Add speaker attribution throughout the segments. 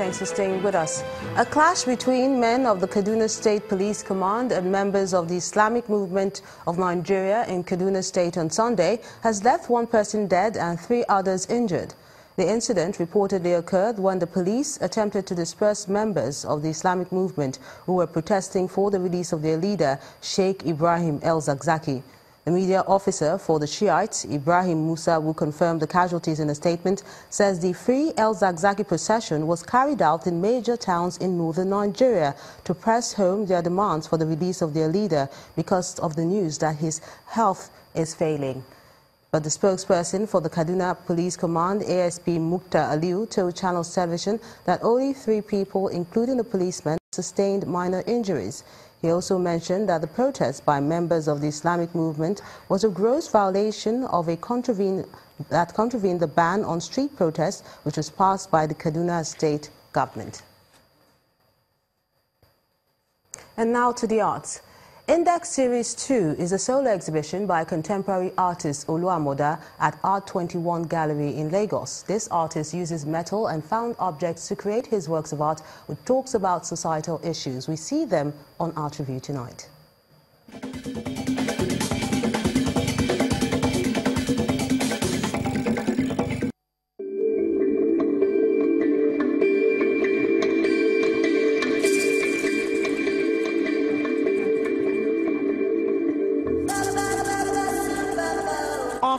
Speaker 1: Thanks for staying with us. A clash between men of the Kaduna State Police Command and members of the Islamic Movement of Nigeria in Kaduna State on Sunday has left one person dead and 3 others injured. The incident reportedly occurred when the police attempted to disperse members of the Islamic movement who were protesting for the release of their leader, Sheikh Ibrahim El-Zakzaki. The media officer for the Shiites, Ibrahim Musa, who confirmed the casualties in a statement, says the Free El-Zakzaki procession was carried out in major towns in northern Nigeria to press home their demands for the release of their leader because of the news that his health is failing. But the spokesperson for the Kaduna Police Command, ASP Mukhtar Aliu, told Channels Television that only 3 people, including the policeman, sustained minor injuries. He also mentioned that the protest by members of the Islamic movement was a gross violation of contravened the ban on street protests, which was passed by the Kaduna state government. And now to the arts. Index Series 2 is a solo exhibition by contemporary artist Oluwamoda at Pt.3 Gallery in Lagos. This artist uses metal and found objects to create his works of art, which talks about societal issues. We see them on Art Review tonight.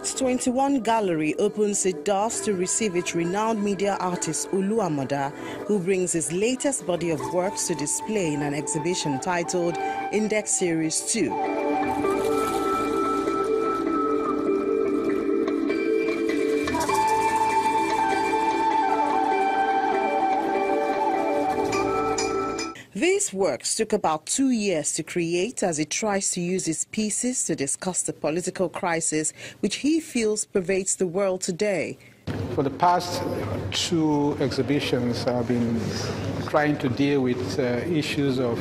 Speaker 1: Pt.3 Gallery opens its doors to receive its renowned media artist Oluwamoda, who brings his latest body of works to display in an exhibition titled Index Series 2. These works took about 2 years to create as he tries to use his pieces to discuss the political crisis which he feels pervades the world today.
Speaker 2: For the past 2 exhibitions, I've been trying to deal with issues of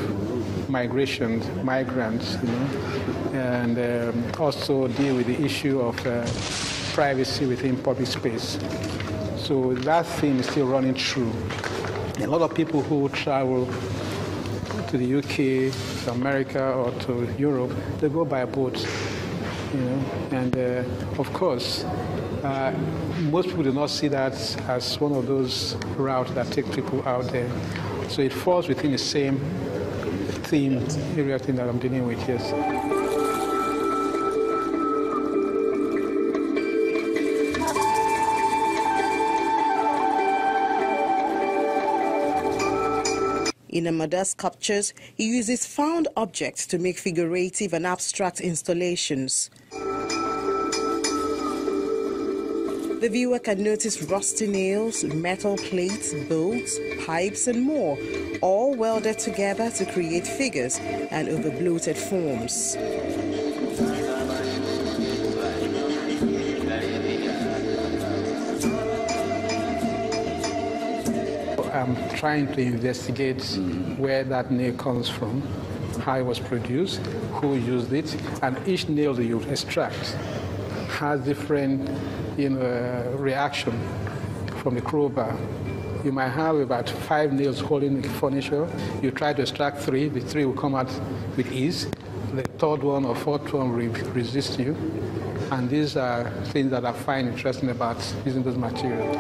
Speaker 2: migration, migrants, and also deal with the issue of privacy within public space. So that theme is still running true. A lot of people who travel to the UK, to America, or to Europe, they go by boat, and of course, most people do not see that as one of those routes that take people out there. So it falls within the same theme area thing that I'm dealing with, yes.
Speaker 1: In Amoda's sculptures, he uses found objects to make figurative and abstract installations. The viewer can notice rusty nails, metal plates, bolts, pipes and more, all welded together to create figures and over-bloated forms.
Speaker 2: I'm trying to investigate where that nail comes from, how it was produced, who used it, and each nail that you extract has different reaction from the crowbar. You might have about 5 nails holding the furniture. You try to extract 3, the 3 will come out with ease. The 3rd one or 4th one will resist you. And these are things that I find interesting about using those materials.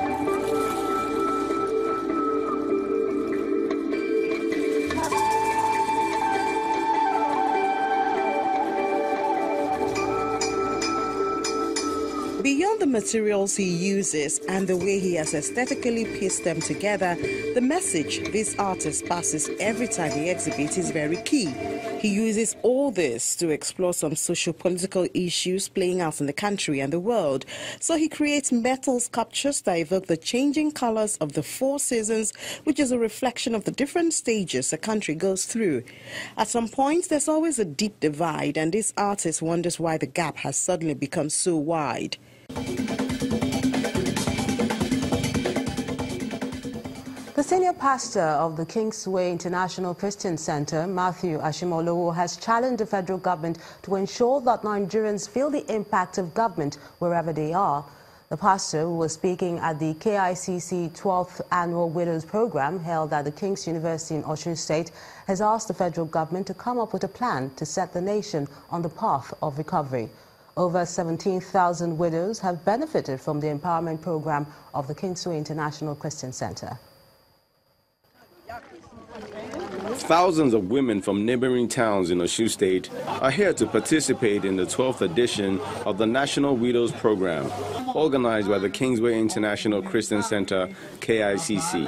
Speaker 1: Beyond the materials he uses and the way he has aesthetically pieced them together, the message this artist passes every time he exhibits is very key. He uses all this to explore some socio-political issues playing out in the country and the world. So he creates metal sculptures that evoke the changing colors of the 4 seasons, which is a reflection of the different stages a country goes through. At some points, there's always a deep divide, and this artist wonders why the gap has suddenly become so wide. The senior pastor of the Kingsway International Christian Center, Matthew Ashimolowo, has challenged the federal government to ensure that Nigerians feel the impact of government wherever they are. The pastor, who was speaking at the KICC 12th Annual Widows Program held at the King's University in Osun State, has asked the federal government to come up with a plan to set the nation on the path of recovery. Over 17,000 widows have benefited from the empowerment program of the Kingsway International Christian Center.
Speaker 3: Thousands of women from neighboring towns in Osun State are here to participate in the 12th edition of the National Widows Program, organized by the Kingsway International Christian Center, KICC.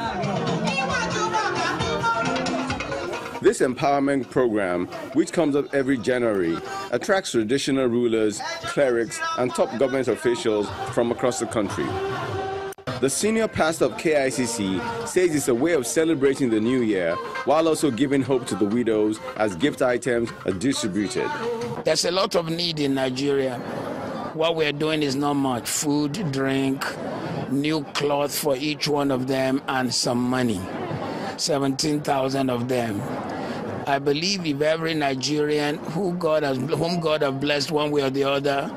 Speaker 3: This empowerment program, which comes up every January, attracts traditional rulers, clerics, and top government officials from across the country. The senior pastor of KICC says it's a way of celebrating the new year while also giving hope to the widows as gift items are distributed.
Speaker 4: There's a lot of need in Nigeria. What we're doing is not much. Food, drink, new clothes for each one of them, and some money. 17,000 of them. I believe if every Nigerian whom God has blessed one way or the other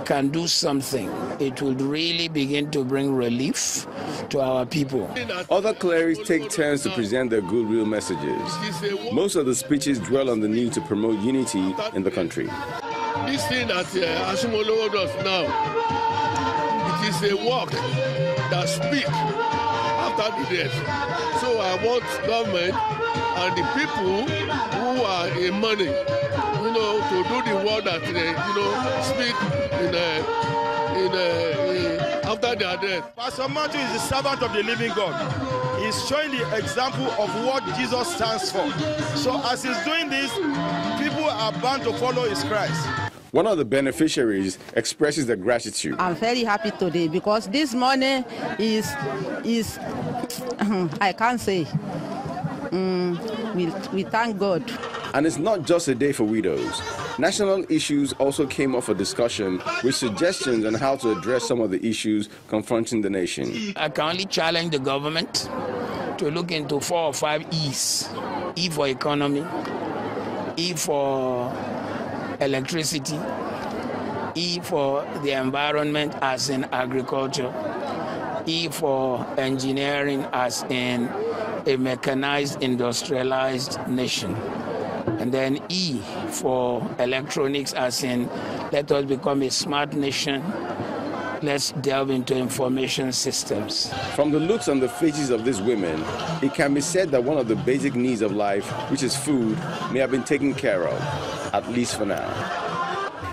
Speaker 4: can do something, it will really begin to bring relief to our people.
Speaker 3: Other clerics take turns to present their goodwill messages. Most of the speeches dwell on the need to promote unity in the country.
Speaker 5: This thing that Ashimolowo does now, it is a work that speaks after the death. So I want government and the people who are in money, to do the work that speak after their death.
Speaker 6: Pastor Matthew is the servant of the living God. He's showing the example of what Jesus stands for. So as he's doing this, people are bound to follow his Christ.
Speaker 3: One of the beneficiaries expresses their gratitude.
Speaker 7: I'm very happy today because this money is I can't say. We thank God.
Speaker 3: And it's not just a day for widows. National issues also came up for discussion with suggestions on how to address some of the issues confronting the nation.
Speaker 4: I can only challenge the government to look into 4 or 5 E's. E for economy, E for electricity, E for the environment as in agriculture, E for engineering as in a mechanized, industrialized nation. And then E for electronics as in let us become a smart nation. Let's delve into information systems.
Speaker 3: From the looks on the faces of these women, it can be said that one of the basic needs of life, which is food, may have been taken care of, at least for now.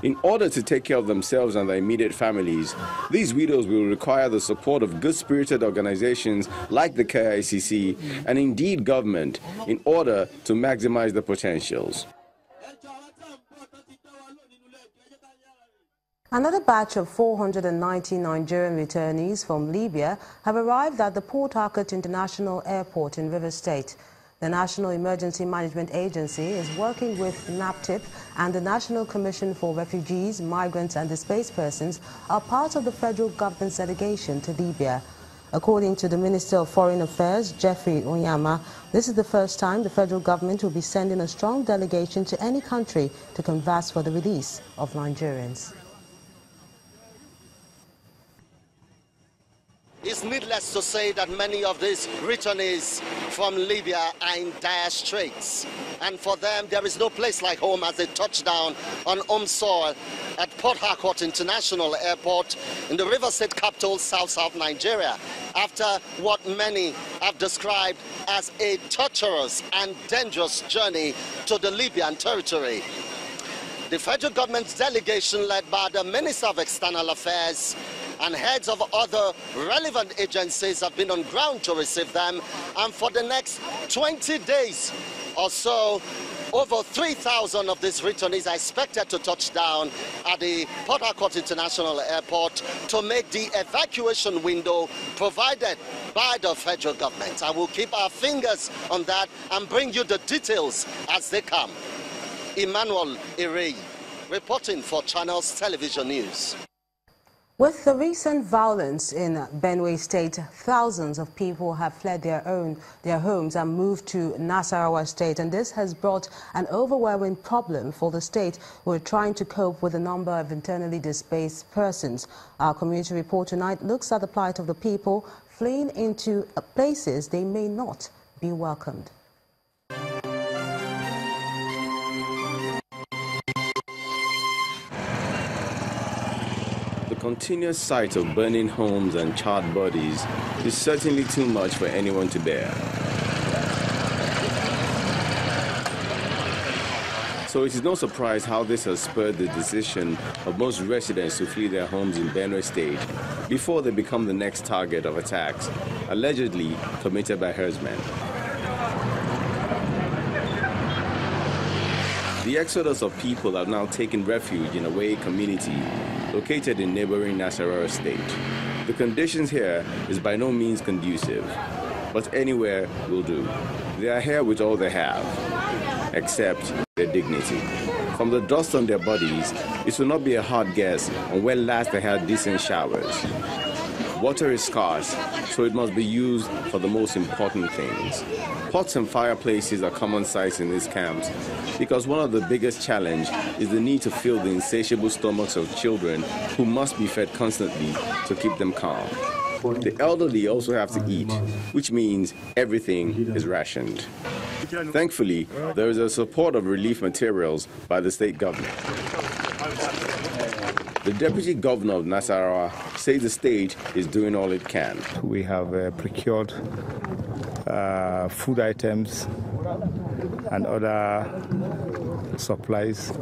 Speaker 3: In order to take care of themselves and their immediate families, these widows will require the support of good-spirited organizations like the KICC and indeed government in order to maximize the potentials.
Speaker 1: Another batch of 490 Nigerian returnees from Libya have arrived at the Pt.3 International Airport in Rivers State. The National Emergency Management Agency is working with NAPTIP and the National Commission for Refugees, Migrants and Displaced Persons are part of the federal government's delegation to Libya. According to the Minister of Foreign Affairs, Jeffrey Onyama, this is the first time the federal government will be sending a strong delegation to any country to canvass for the release of Nigerians.
Speaker 8: It's needless to say that many of these returnees from Libya are in dire straits. And for them, there is no place like home as they touch down on home soil at Pt.3 International Airport in the Rivers State capital, South Nigeria, after what many have described as a torturous and dangerous journey to the Libyan territory. The federal government's delegation, led by the Minister of External Affairs and heads of other relevant agencies, have been on ground to receive them. And for the next 20 days or so, over 3,000 of these returnees are expected to touch down at the Pt.3 International Airport to make the evacuation window provided by the federal government. I will keep our fingers on that and bring you the details as they come. Emmanuel Irey, reporting for Channels Television News.
Speaker 1: With the recent violence in Benue State, thousands of people have fled their homes and moved to Nasarawa State, and this has brought an overwhelming problem for the state who are trying to cope with the number of internally displaced persons. Our community report tonight looks at the plight of the people fleeing into places they may not be welcomed.
Speaker 3: The continuous sight of burning homes and charred bodies is certainly too much for anyone to bear. So it is no surprise how this has spurred the decision of most residents to flee their homes in Benue State before they become the next target of attacks, allegedly committed by herdsmen. The exodus of people have now taken refuge in a Way community located in neighboring Nasarawa State. The conditions here is by no means conducive, but anywhere will do. They are here with all they have, except their dignity. From the dust on their bodies, it will not be a hard guess on when last they had decent showers. Water is scarce, so it must be used for the most important things. Pots and fireplaces are common sights in these camps because one of the biggest challenges is the need to fill the insatiable stomachs of children who must be fed constantly to keep them calm. The elderly also have to eat, which means everything is rationed. Thankfully, there is a support of relief materials by the state government. The deputy governor of Nasarawa says the state is doing all it can.
Speaker 9: We have procured food items and other supplies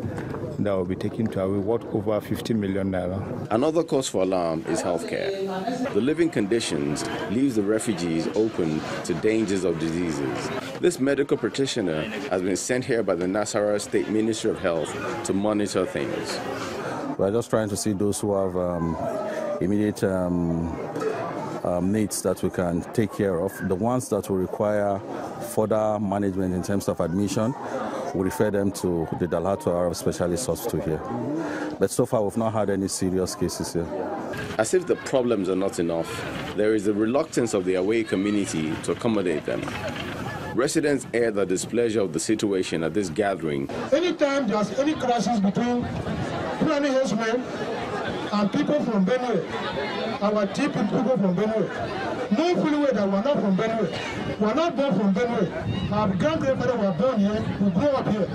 Speaker 9: that will be taken to our worth over 50 million naira.
Speaker 3: Another cause for alarm is healthcare. The living conditions leaves the refugees open to dangers of diseases. This medical practitioner has been sent here by the Nasarawa State Ministry of Health to monitor things.
Speaker 10: We're just trying to see those who have immediate needs that we can take care of. The ones that will require further management in terms of admission, we refer them to the Dalhatu Arab Specialist Hospital here. But so far, we've not had any serious cases here.
Speaker 3: As if the problems are not enough, there is a reluctance of the Away community to accommodate them. Residents air their displeasure of the situation at this gathering.
Speaker 11: Anytime there's any crisis between Fulani herdsmen and people from Benue, our deep people from Benue, no fully way that we're not from Benue. We're not born from Benue. Our grandfather were born here, we grew up here.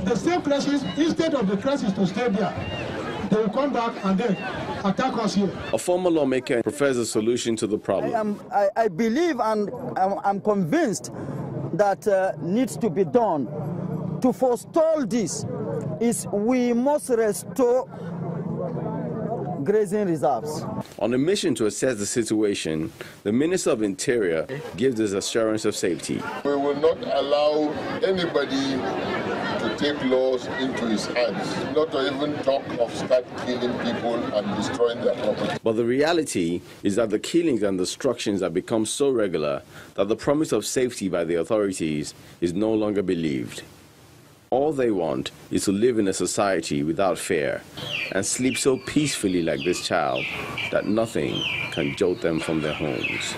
Speaker 11: The same crisis, instead of the crisis to stay there, they will come back and then attack us here.
Speaker 3: A former lawmaker prefers a solution to the problem.
Speaker 12: I believe and I'm convinced that needs to be done to forestall this is we must restore grazing reserves.
Speaker 3: On a mission to assess the situation, the Minister of Interior gives this assurance of safety.
Speaker 13: We will not allow anybody to take laws into his hands, not to even talk of start killing people and destroying their property.
Speaker 3: But the reality is that the killings and destructions have become so regular that the promise of safety by the authorities is no longer believed. All they want is to live in a society without fear and sleep so peacefully like this child that nothing can jolt them from their homes.